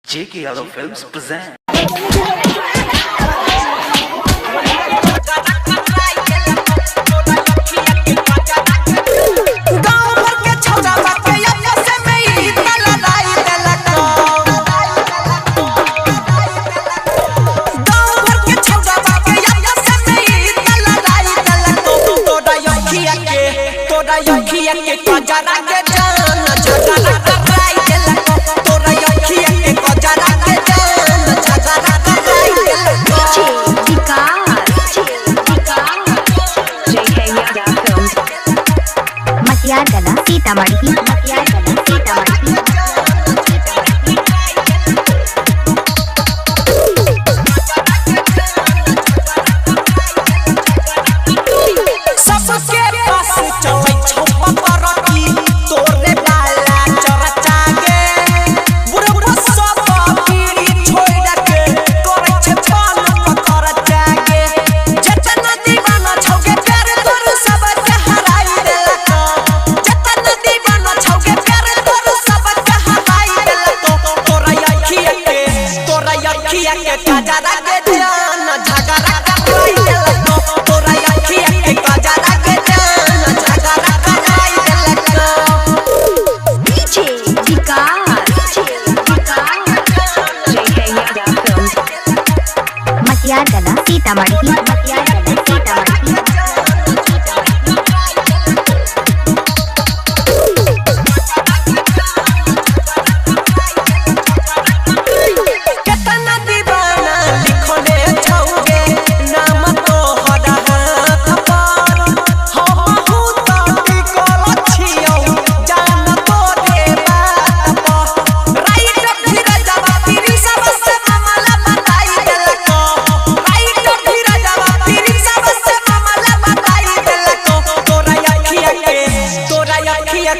JK Yadav Films present. यखिया के कजरा के जान झगड़ा कराई देला तोरा यखिया के कजरा के जान झगड़ा कराई देला JK Yadav Films Matiyargala Sitamarhi Matiyargala Sitamarhi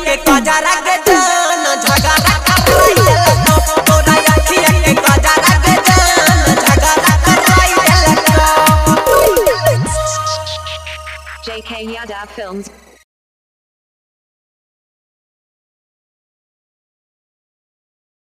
के कजरा के जान झगड़ा कराई देला तोरा यखिया के कजरा के जान झगड़ा कराई देला JK Yadav Films